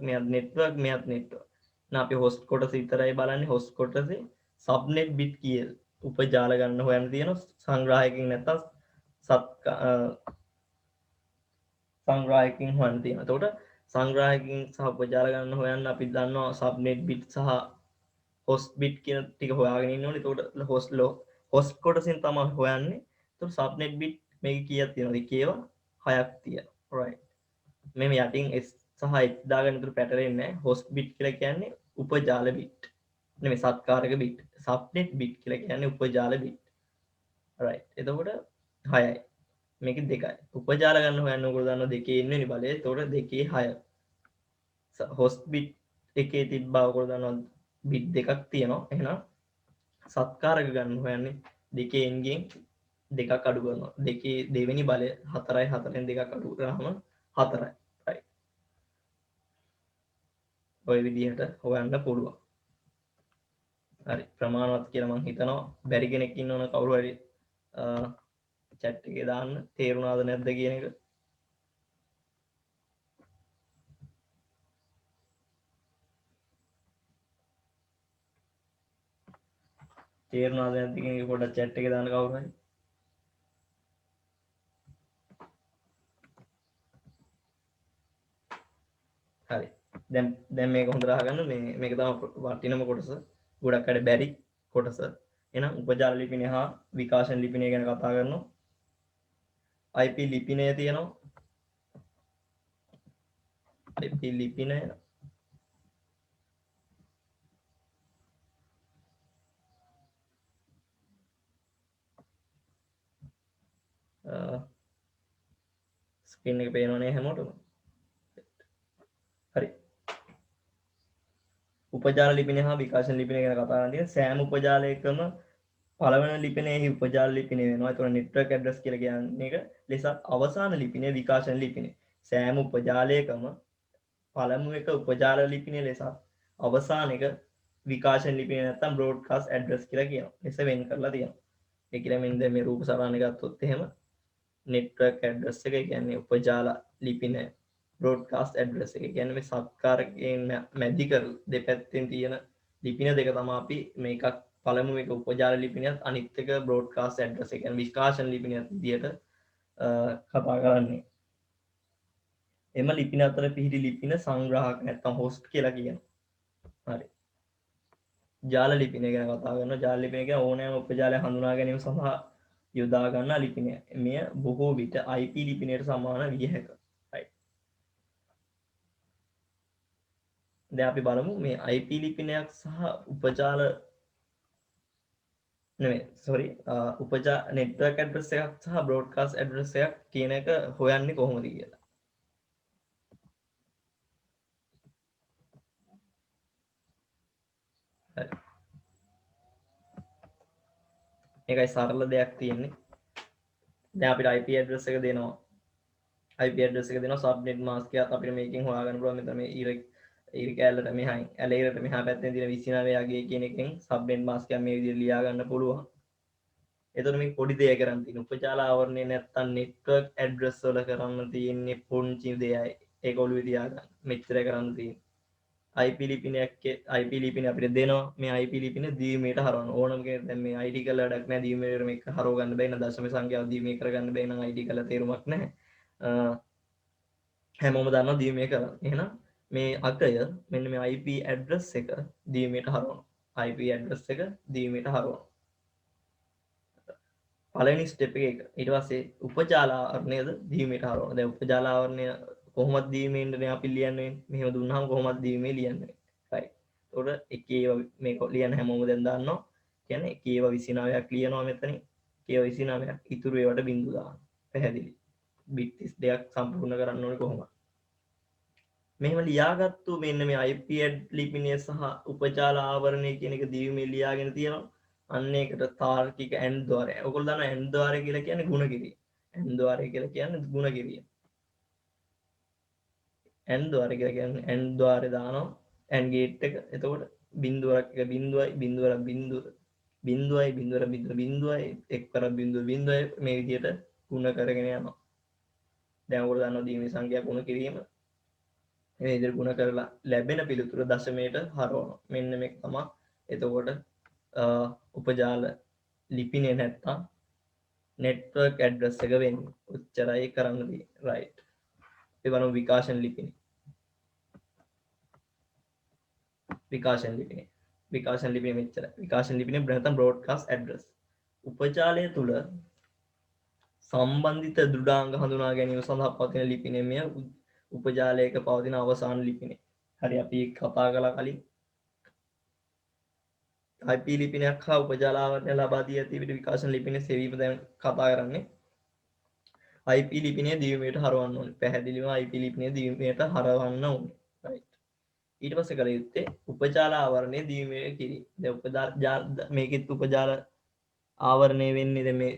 මෙයා network නම් අපි host කොටස විතරයි බලන්නේ host කොටසේ subnet bit කීයද උපජාල ගන්න හොයන්න තියෙනවා සංග්‍රාහකකින් නැත්තම් සංග්‍රාහකකින් හොයන්න තියෙනවා එතකොට සංග්‍රාහකකින් සහ උපජාල ගන්න හොයන්න අපි දන්නවා subnet bit සහ host bit කියන ටික හොයාගෙන ඉන්න ඕනේ එතකොට host කොටසින් තමයි හොයන්නේ. එතකොට subnet bit මේකේ කීයක් තියෙනවද? ඒකේවා 6ක් තියෙනවා. right. මේ යටින් s සහ h දාගෙන ඉතුරු පැටලෙන්නේ නැහැ. host bit කියලා කියන්නේ උපජාල bit. නෙමෙයි සත්කාරක bit. subnet bit කියලා කියන්නේ උපජාල bit. right. එතකොට 6යි. මේකේ 2යි. උපජාල ගන්න හොයන්න ඕගොල්ලෝ දන්නවා දෙකේ ඉන්නනේ බලය. එතකොට දෙකේ 6. host bit එකේ තිබ්බා ඔයගොල්ලෝ දන්නවා bit දෙකක් තියෙනවා. එහෙනම් සත්කාරක ගන්න හොයන්නේ දෙකේ n ගෙන් දෙකක් අඩු කරනවා දෙකේ දෙවෙනි බලය 4යි 4ෙන් දෙකක් අඩු කරාම 4යි right ඔය විදිහට හොයන්න පුළුවන් හරි ප්‍රමාණවත් කියලා මම හිතනවා බැරි කෙනෙක් ඉන්නවනම් කවුරු හරි chat එකේ දාන්න තේරුණාද නැද්ද කියන එක තේරුණාද නැද්ද කියන එක පොඩ්ඩක් chat එකේ දාන්න කවුරු හරි හරි දැන් මේක හොඳට අහගන්න මේක තමයි වටිනම කොටස ගොඩක් අය බැරි කොටස එහෙනම් උපජාල ලිපිනය හා විකාශන ලිපිනය ගැන කතා කරනවා IP ලිපිනය තියෙනවා IP ලිපිනය ස්ක්‍රීන් එක පේනවනේ හැමෝටම හරි උපජාල ලිපිනය හා විකාශන ලිපිනය ගැන කතා කරන්නේ සෑම උපජාලයකම පළවෙනි ලිපිනයේ උපජාල ලිපිනය වෙනවා. ඒතකොට නෙට්වර්ක් ඇඩ්‍රස් කියලා කියන්නේ එක ලෙස අවසාන ලිපිනය විකාශන ලිපිනය. සෑම උපජාලයකම පළමු එක උපජාල ලිපිනය ලෙසත් අවසාන එක විකාශන ලිපිනය නැත්තම් බ්‍රෝඩ්කාස්ට් ඇඩ්‍රස් කියලා කියනවා. ලෙස වෙන් කරලා තියෙනවා. ඒ කියන්නේ මෙන්න දැන් මේ රූප සරහන ගත්තොත් එහෙම නෙට්වර්ක් ඇඩ්‍රස් එක කියන්නේ උපජාල ලිපිනය බ්‍රෝඩ්කාස්ට් ඇඩ්‍රස් එක කියන්නේ මේ සත්කාරකයෙන් මැදි කර දෙපැත්තෙන් තියෙන ලිපින දෙක තමයි අපි මේකක් පළමු එක උපජාල ලිපිනයත් අනිත් එක බ්‍රෝඩ්කාස්ට් ඇඩ්‍රස් එක කියන්නේ විකාශන ලිපිනයත් විදියට කතා කරන්නේ. එම ලිපින අතර පිහිටි ලිපින සංග්‍රාහක නැත්තම් හොස්ට් කියලා කියනවා. හරි. ජාල ලිපිනය ගැන කතා කරනවා. ජාල ලිපිනය කියන්නේ ඕනෑම උපජාලය හඳුනා ගැනීම සඳහා යොදා ගන්නා ලිපිනය. මෙය බොහෝ විට IP ලිපිනයට සමාන විය හැකියි. right. දැන් අපි බලමු මේ IP ලිපිනයක් සහ උපජාල නෙමෙයි sorry නෙට්වර්ක් ඇඩ්‍රස් එකක් සහ බ්‍රෝඩ්කාස්ට් ඇඩ්‍රස් එකක් කියන එක හොයන්නේ කොහොමද කියලා. හරි. ඒකයි සරල දෙයක් තියෙන්නේ. දැන් අපිට IP ඇඩ්‍රස් එක දෙනවා. IP ඇඩ්‍රස් එක දෙනවා සබ්නෙට් මාස්ක් එකත් අපිට මේකෙන් හොයාගන්න පුළුවන්. මෙතන මේ ඉර කැලලට මෙහායි ඇලේරට මෙහා පැත්තෙන් තියෙන 29 යගේ කියන එකෙන් සබ්නෙට් මාස්ක් එක මේ විදිහට ලියා ගන්න පුළුවන්. එතකොට මේ පොඩි දෙයක් කරන් තියෙන උපජාල ආවරණය නැත්තම් නෙට්වර්ක් ඇඩ්‍රස් වල කරන්න තියෙන්නේ පුංචි දෙයයි. ඒක ඔළුවේ තියාගන්න. මෙච්චරයි කරන්න තියෙන්නේ. IP ලිපින අපිට දෙනවා. මේ IP ලිපින දීමේට හරවන්න ඕනම කෙනෙක් දැන් මේ ID කරලා වැඩක් නැහැ. දීමේට මේක හරව ගන්න බැහැ. දශම සංඛ්‍යාව දීමේ කරගන්න බැහැ නම් ID කරලා තේරුමක් නැහැ. හැමෝම දන්නවා දීමේ කරන්න. එහෙනම් මේ අකය මෙන්න මේ IP ඇඩ්‍රස් එක දීමේට හරවනවා. IP ඇඩ්‍රස් එක දීමේට හරවනවා. පළවෙනි ස්ටෙප් එක. ඊට පස්සේ උපජාලාවරණයද දීමේට හරවනවා. දැන් උපජාලාවරණය කොහොමද දීමේන්නේ අපි ලියන්නේ? මෙහෙම දුන්නාම කොහොමද දීමේ ලියන්නේ? right. ඒතකොට එකේ මේක ලියන්න හැමෝම දැන් දන්නවා. කියන්නේ එකේව 29ක් ලියනවා මෙතනින්. එකේව 29ක් ඉතුරු ඒවට බිංදු දානවා. පැහැදිලි. බිට් 32ක් සම්පූර්ණ කරන්න ඕනේ කොහොමද? මෙහෙම ලියාගත්තු මෙන්න මේ IP ලිපිනය සහ උපජාල ආවරණය කියන එක දීමේ ලියාගෙන තියෙනවා. අන්න ඒකට තාර්කික ඇන්ඩ් ద్వාරය. ඔයගොල්ලෝ දන්නවා ඇන්ඩ් ద్వාරය කියලා කියන්නේ ಗುಣ කිරීම. ඇන්ඩ් ద్వාරය කියලා කියන්නේ ಗುಣ කිරීම. ඇන්ඩ් ద్వාරය කියලා කියන්නේ ඇන්ඩ් ద్వාරය දානවා. ඇන්ඩ් ගේට් එක. එතකොට බිංදුවක් එක බිංදුවයි බිංදුවර බිංදුව බිංදුවයි බිංදුවර බිංදුව බිංදුවයි එක්වර බිංදුව බිංදුවයි මේ විදිහට ಗುಣ කරගෙන යනවා. දැන් ඔයගොල්ලෝ දන්නවා දීමේ සංඛ්‍යා ಗುಣ කිරීම. මේ විදිහට ಗುಣ කරලා ලැබෙන පිළිතුර දශමයට හරවනවා. මෙන්න මේක තමයි එතකොට උපජාල ලිපිනේ නැත්තම් නෙට්වර්ක් ඇඩ්‍රස් එක වෙන්නේ. උච්චරයි කරන්න තියෙන්නේ. right. ඒ වගේම විකාශන ලිපිනේ. විකාශන ලිපිනේ. විකාශන ලිපිනේ මෙච්චරයි. විකාශන ලිපිනේ නැත්තම් බ්‍රෝඩ්කාස්ට් ඇඩ්‍රස්. උපජාලය තුල සම්බන්ධිත දෘඩාංග හඳුනා ගැනීම සඳහා පවතින ලිපිනේ මෙය උපජාලයක පවතින අවසාන ලිපිනේ. හරි අපි කතා කළා කලින් IP ලිපිනයක් හා උපජාල ආවරණය ලබා දී ඇති විට විකාශන ලිපිනේ සෙවීම දැන් කතා කරන්නේ. IP ලිපිනය දීමේට හරවන්න ඕනේ. පැහැදිලිවම IP ලිපිනය දීමේට හරවන්න ඕනේ. right. ඊට පස්සේ කළ යුත්තේ උපජාල ආවරණය දීමේ කිරීම. දැන් උපජාල මේකෙත් උපජාල ආවරණය වෙන්නේ දැන් මේ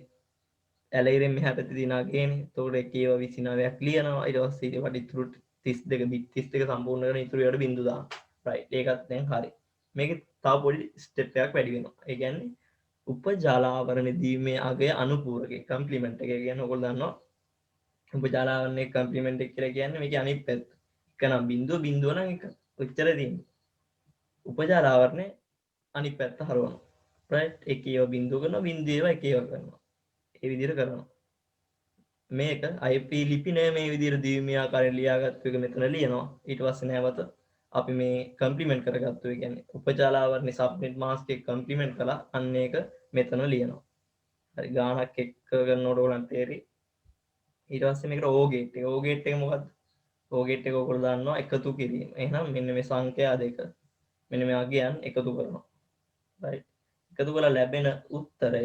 ඇලයිරෙන් මෙහා පැත්තේ දිනා ගේනේ. එතකොට එකේව 29ක් ලියනවා. ඊට පස්සේ ඊට වඩා ඉතුරු 32 බිට් 32 සම්පූර්ණ කරන ඉතුරු ඒවාට බිංදු දානවා. right. ඒකත් දැන් හරි. මේකේ තව පොඩි ස්ටෙප් එකක් වැඩි වෙනවා. ඒ කියන්නේ උපජාල ආවරණය දීමේ අගය අනුපූරකේ කම්ප්ලිමන්ට් එක කියන්නේ ඔයගොල්ලෝ දන්නවා. උපජාල ආවරණය කම්ප්ලිමන්ට් එක කියලා කියන්නේ මේකේ අනිත් පැත්ත. එක නම් බිංදුව නම් එක. ඔච්චර තියෙන්නේ. උපජාල ආවරණය අනිත් පැත්ත හරවනවා. right. එකේව බිංදුව කරනවා බිංදුවේව එකේව කරනවා. ඒ විදිහට කරනවා. මේක IP ලිපිනය මේ විදිහට දීමේ ආකාරයෙන් ලියාගත්තු එක මෙතන ලියනවා. ඊට පස්සේ නැවත අපි මේ කම්ප්ලිමන්ට් කරගත්තු ඒ කියන්නේ උපජාල ආවරණේ සබ්නෙට් මාස්ක් එක කම්ප්ලිමන්ට් කළා. අන්න ඒක මෙතන ලියනවා. හරි ගානක් එක්ක කරනකොට ඕගලන්ට තේරෙයි. ඊට පස්සේ මේකට O ගේට් එක. O ගේට් එක මොකද්ද? O ගේට් එක ඔයගොල්ලෝ දන්නවා එකතු කිරීම. එහෙනම් මෙන්න මේ සංඛ්‍යා දෙක මෙන්න මේ අගයන් එකතු කරනවා. right. එකතු කරලා ලැබෙන උත්තරය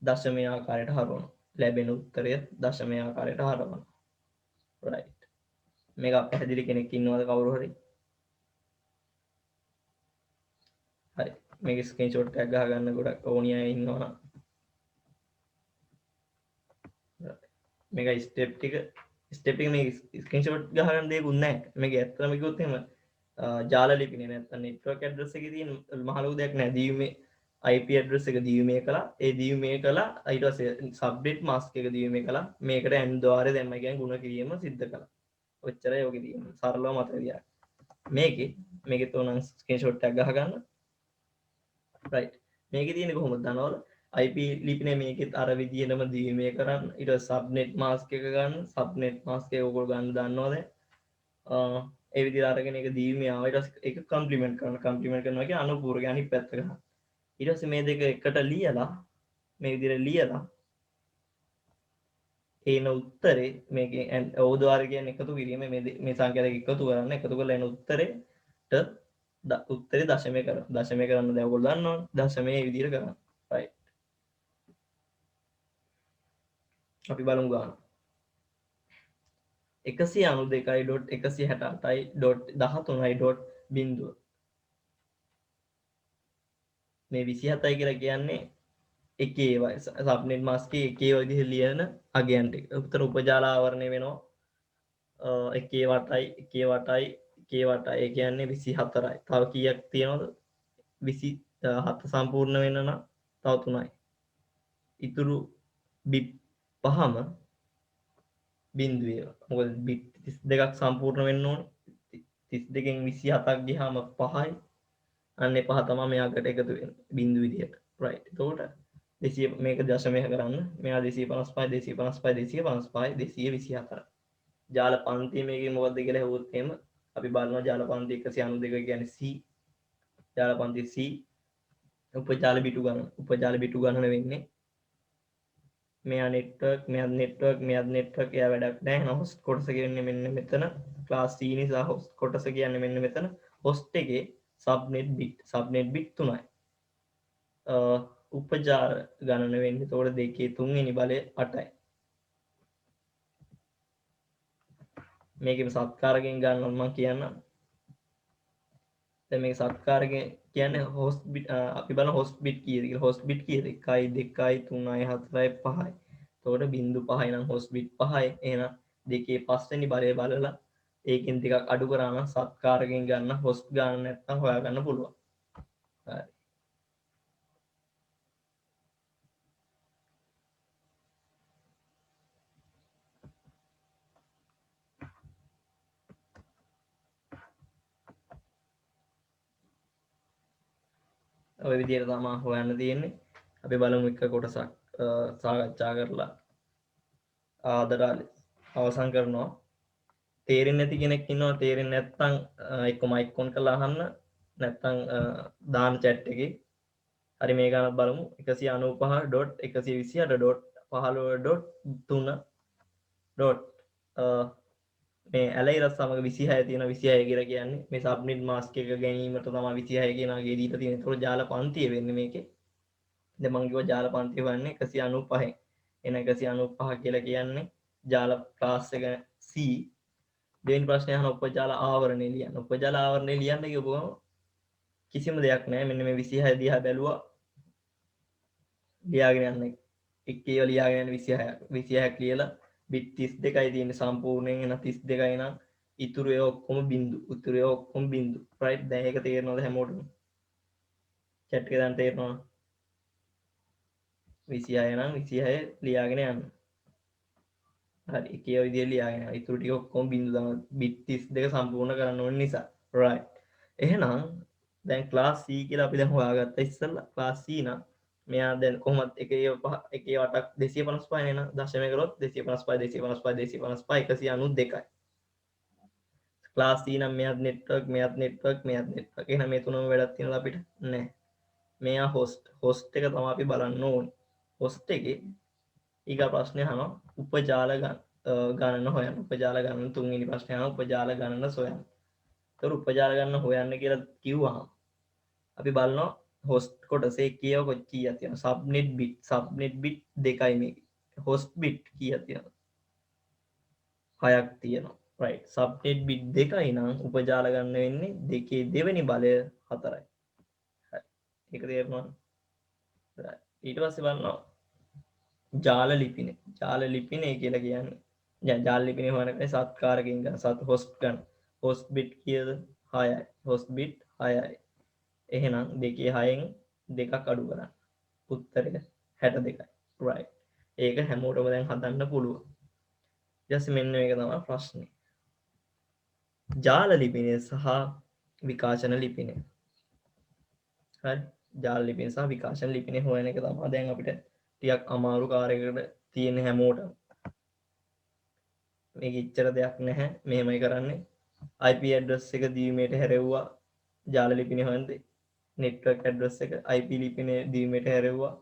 දශමයේ ආකාරයට හරවනවා. ලැබෙන උත්තරය දශමයේ ආකාරයට හරවනවා. right. මේක පැහැදිලි කෙනෙක් ඉන්නවද කවුරු හරි? හරි. මේක ස්ක්‍රීන්ෂොට් එකක් ගහ ගන්න ගොඩක් ඕනි අය ඉන්නවා නම්. මේක ස්ටෙප් ටික ස්ටෙප් එක මේ ස්ක්‍රීන්ෂොට් ගහගන්න දෙයක් නැහැ. මේක ඇත්තටම කිව්වොත් එහෙම ජාල ලිපිනේ නැත්නම් නෙට්වර්ක් ඇඩ්‍රස් එකේ තියෙන මහ ලොකු දෙයක් නැහැ. දීමේ IP ඇඩ්‍රස් එක දීමේ කළා. ඒ දීමේ කළා ඊට පස්සේ සබ්නෙට් මාස්ක් එක දීමේ කළා. මේකට AND ద్వාරය දැම්මයි කියන්නේ ගුණ කිරීම සිද්ධ කළා. ඔච්චරයි ඔකේ තියෙන්නේ. සරලව මතක තියාගන්න. මේකේ තෝරන ස්ක්‍රීන්ෂොට් එකක් ගහගන්න. රයිට්. මේකේ තියෙන්නේ කොහොමද දන්නවද? IP ලිපිනේ මේකෙත් අර විදිහටම දීමේ කරන්න. ඊට සබ්නෙට් මාස්ක් එක ගන්න. සබ්නෙට් මාස්ක් එක ඔයගොල්ලෝ ගන්න දන්නවද? ඒ විදිහට අරගෙන ඒක දීමේ ආව. ඊට පස්සේ ඒක කම්ප්ලිමන්ට් කරනවා. කම්ප්ලිමන්ට් කරනවා කියන්නේ අනුපූරක අනිත් පැත්ත ගන්න. ඊට පස්සේ මේ දෙක එකට ලියලා මේ විදිහට ලියලා එන උත්තරේ මේකෙන් ඕද්වාර කියන්නේ එකතු කිරීම මේ සංඛ්‍යා දෙක එකතු කරන්න. එකතු කරලා එන උත්තරේට උත්තරේ දශමය කරනවා. දශමය කරන්න දැන් ඔයගොල්ලෝ දන්නවනේ. දශමය මේ විදිහට කරන්න. right. අපි බලමු ගන්න. 192.168.13.0 මේ 27යි කියලා කියන්නේ එකේ සබ්නෙට් මාස්ක් එකේ විදිහට ලියන අගයන් ටික. උත්තර උපජාල ආවරණය වෙනවා. එකේ වටයි ඒ කියන්නේ 24යි. තව කීයක් තියෙනවද? 27 සම්පූර්ණ වෙන්න නම් තව 3යි. ඉතුරු බිට් පහම බිඳුවේ. මොකද බිට් 32ක් සම්පූර්ණ වෙන්න ඕනේ. 32කින් 27ක් ගියාම 5යි. අන්නේ පහ තමයි මෙයාකට එකතු වෙන්නේ. බිඳු විදියට. right. එතකොට 200 මේක දශමය කරන්න. මෙයා 255 224 ජාල පන්ති මේකේ මොකද්ද කියලා හෙව්වොත් එහෙම අපි බලනවා ජාල පන්ති 192 කියන්නේ C. ජාල පන්ති C. උපජාල බිටු ගණන. උපජාල බිටු ගණන වෙන්නේ මෙයා නෙට්වර්ක් එයා වැඩක් නැහැ. එහෙනම් host කොටස කියන්නේ මෙන්න මෙතන. class C නිසා host කොටස කියන්නේ මෙන්න මෙතන. host එකේ subnet bit 3යි. උපජාල ගණන වෙන්නේ එතකොට දෙකේ තුන්වෙනි බලය 8යි. මේකේ සත්කාරකෙන් ගන්නවා මම කියන්නම්. දැන් මේක සත්කාරකෙන් කියන්නේ host bit අපි බලන host bit කීයද කියලා. host bit කීයද? 1යි 2යි 3යි 4යි 5යි. එතකොට 0.5යි නම් host bit 5යි. එහෙනම් දෙකේ පස්වෙනි බලය බලලා ඒකෙන් ටිකක් අඩු කරා නම් සත්කාරකෙන් ගන්න host ගන්න නැත්නම් හොයාගන්න පුළුවන්. හරි. ඔය විදිහට තමයි හොයන්න තියෙන්නේ. අපි බලමු එක කොටසක් සාකච්ඡා කරලා ආදරාලි අවසන් කරනවා. තේරෙන්නේ නැති කෙනෙක් ඉන්නවා. තේරෙන්නේ නැත්නම් එක්ක මයික් ඔන් කරලා අහන්න. නැත්නම් දාන chat එකේ. හරි මේ ගණන් බලමු. 195.128.15.3. මේ ඇලයිරස් සමග 26 තියෙන 26 කියලා කියන්නේ මේ සබ්නෙට් මාස්ක් එක ගැනීමට තමයි 26 කියන අගේ දීලා තියෙන්නේ. ඒතකොට ජාල පන්තිය වෙන්නේ මේකේ. දැන් මම කිව්වා ජාල පන්තිය වන්නේ 195. එන 195 කියලා කියන්නේ ජාල ක්ලාස් එක C. දෙවෙනි ප්‍රශ්නේ අහන උපජාල ආවරණය ලියන්න. උපජාල ආවරණය ලියන්න කියපුවම කිසිම දෙයක් නැහැ. මෙන්න මේ 26 දිහා බැලුවා. ලියාගෙන යන්න. එකේව ලියාගෙන යන 26ක්. 26ක් ලියලා බිට් 32යි තියෙන්නේ සම්පූර්ණයෙන්. එන 32යි නම් ඉතුරු ඒවා ඔක්කොම බිඳු. ඉතුරු ඒවා ඔක්කොම බිඳු. right. දැන් ඒක තේරෙනවද හැමෝටම? chat එක දැන් තේරෙනවද? 26 නම් 26 ලියාගෙන යන්න. හරි. එකේ විදිහට ලියාගෙන යන්න. ඉතුරු ටික ඔක්කොම බිඳු දාන්න. බිට් 32 සම්පූර්ණ කරන්න ඕන නිසා. right. එහෙනම් දැන් class C කියලා අපි දැන් හොයාගත්තා ඉස්සෙල්ලා. class C නම් මෙයා දැන් කොහොමද එකේ 8ක් 255 නේ නේද? දශමය කරොත් 255 192යි. class C නම් මෙයාත් නෙට්වර්ක් එහෙනම් මේ තුනම වැඩක් තියෙනවා අපිට නෑ. මෙයා host එක තමයි අපි බලන්න ඕනේ. host එකේ ඊගා ප්‍රශ්නේ අහනවා උපජාල ගණන හොයන්න. උපජාල ගණන තුන්වෙනි ප්‍රශ්නේ අහනවා උපජාල ගණන සොයන්න. ඒතර උපජාල ගණන හොයන්න කියලා කිව්වහම අපි බලනවා host කොටසේ කීයව කීයක් තියෙනවා. subnet bit 2යි මේකේ. host bit කීයක් තියෙනවද? 6ක් තියෙනවා. right. subnet bit 2යි නම් උපජාල ගන්න වෙන්නේ දෙකේ දෙවෙනි බලය 4යි. හරි. ඒක තේරුණාද? right. ඊට පස්සේ බලනවා ජාල ලිපිනේ. ජාල ලිපිනේ කියලා කියන්නේ ජාල ලිපිනේ හොයනකොට සත්කාරකයෙන් ගන්න සත් හොස්ට් ගන්න. හොස්ට් බිට් කීයද? 6යි. හොස්ට් බිට් 6යි. එහෙනම් 2/6න් 2ක් අඩු කරන්න. උත්තරය 62යි. right. ඒක හැමෝටම දැන් හදන්න පුළුවන්. ඊට මෙන්න මේක තමයි ප්‍රශ්නේ. ජාල ලිපිනය සහ විකාශන ලිපිනය. හරි. ජාල ලිපිනය සහ විකාශන ලිපිනය හොයන එක තමයි දැන් අපිට ටිකක් අමාරු කාර්යයකට තියෙන හැමෝටම. මේක ඉච්චර දෙයක් නැහැ. මෙහෙමයි කරන්නේ. IP address එක දීමේට හැරෙව්වා ජාල ලිපිනය හොයන්නේ. network address එක IP ලිපිනය දීමේට හැරෙව්වා.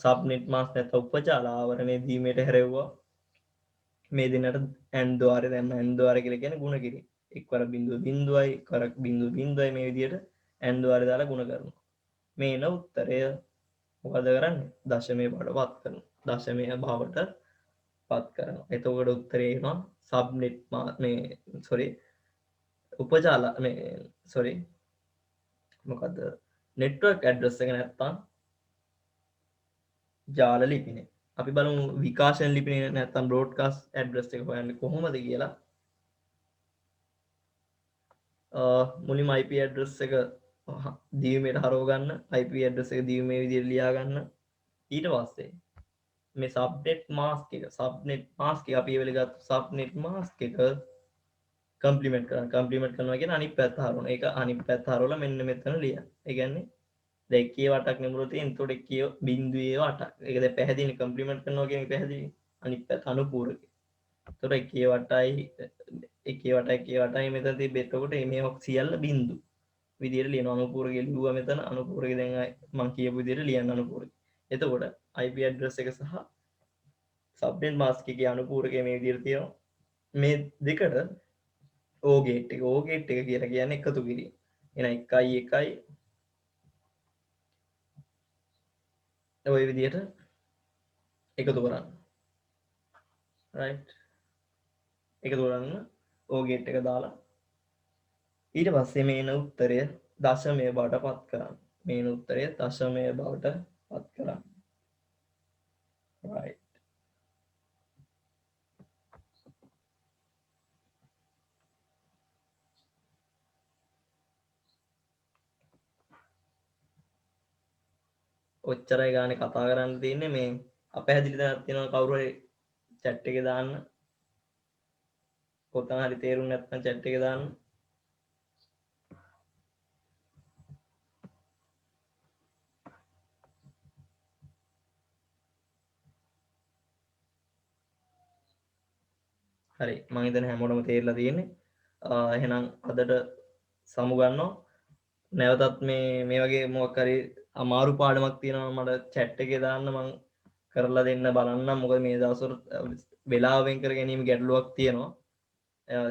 subnet mask නැත්නම් උපජාල ආවරණය දීමේට හැරෙව්වා. මේ දෙන්නට ඇන් ద్వාරය දැම්ම ඇන් ద్వාරය කියලා කියන්නේ ಗುಣ කිරීම. එක්වර 0.0යි එක්වරක් 0.0යි මේ විදිහට ඇන් ద్వාරය දාලා ಗುಣ කරනවා. මේ එන උත්තරය මොකද කරන්නේ? දශමයේ බවට පත් කරනවා. දශමයේ බවට පත් කරනවා. එතකොට උත්තරේ එනවා සබ්නෙට් මේ උපජාල මේ මොකද්ද? network address එක නැත්තම් ජාල ලිපිනේ. අපි බලමු විකාශන ලිපිනේ නැත්තම් broadcast address එක හොයන්නේ කොහොමද කියලා. මුලින්ම IP address එක දීමේට හරව ගන්න. IP address එක දීමේ විදිහට ලියා ගන්න. ඊට පස්සේ මේ subnet mask එක අපි ඒ වෙලේ ගත්ත subnet mask එක කම්ප්ලිමන්ට් කරනවා කියන්නේ අනිත් පැත්ත හරවන. ඒක අනිත් පැත්ත හරවලා මෙන්න මෙතන ලියන්න. ඒ කියන්නේ දැන් එකේ වටක් නෙමෙයි තියෙන. එතකොට එකේ බිඳුවේ වටක්. ඒක දැන් පැහැදිලි කම්ප්ලිමන්ට් කරනවා කියන එක පැහැදිලි. අනිත් පැත්ත අනුපූරකයි. එතකොට එකේ වටයි මෙතන තිබ්බේ. එතකොට මේ සියල්ල බිඳු විදියට ලියනවා. අනුපූරකේ ලියුවා මෙතන. අනුපූරකේ දැන් මම කියපු විදියට ලියන්න අනුපූරකේ. එතකොට IP address එක සහ subnet mask එකේ අනුපූරකේ මේ විදියට තියෙනවා. මේ දෙකට O gate එක කියලා කියන්නේ එකතු කිරීම. එහෙනම් 1 ඔය විදියට එකතු කරන්න. right. එකතු කරන්න O gate එක දාලා ඊට පස්සේ මේන උත්තරය දශමය බවට පත් කරන්න. මේන උත්තරය දශමය බවට පත් කරන්න. right. ඔච්චරයි ගානේ කතා කරන්න තියෙන්නේ. මේ අපැහැදිලි දැනක් තියෙනවා කවුරු හරි chat එකේ දාන්න. කොතන හරි තේරුම් නැත්නම් chat එකේ දාන්න. හරි මම හිතන්නේ හැමෝටම තේරලා තියෙන්නේ. එහෙනම් අදට සමු ගන්නවා. නැවතත් මේ වගේ මොකක් හරි අමාරු පාඩමක් තියෙනවා මට chat එකේ දාන්න මම කරලා දෙන්න බලන්නම්. මොකද මේ දවස්වල වෙලාව වෙන් කර ගැනීම ගැටලුවක් තියෙනවා.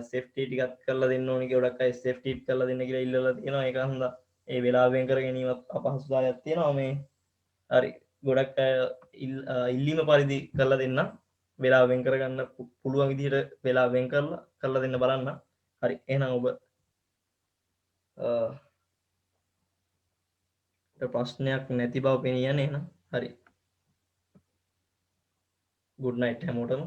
safety ටිකක් කරලා දෙන්න ඕනේ කියලා ගොඩක් අය safety කරලා දෙන්න කියලා ඉල්ලලා තියෙනවා. ඒක හන්දා ඒ වෙලාව වෙන් කර ගැනීමත් අපහසුතාවයක් තියෙනවා. මේ හරි ගොඩක් අය ඉල්ලීම පරිදි කරලා දෙන්න. වෙලාව වෙන් කරගන්න පුළුවන් විදිහට වෙලාව වෙන් කරලා දෙන්න බලන්න. හරි එහෙනම් ඔබ ප්‍රශ්නයක් නැති බව පෙනී යන්නේ එහෙනම්. හරි. good night හැමෝටම.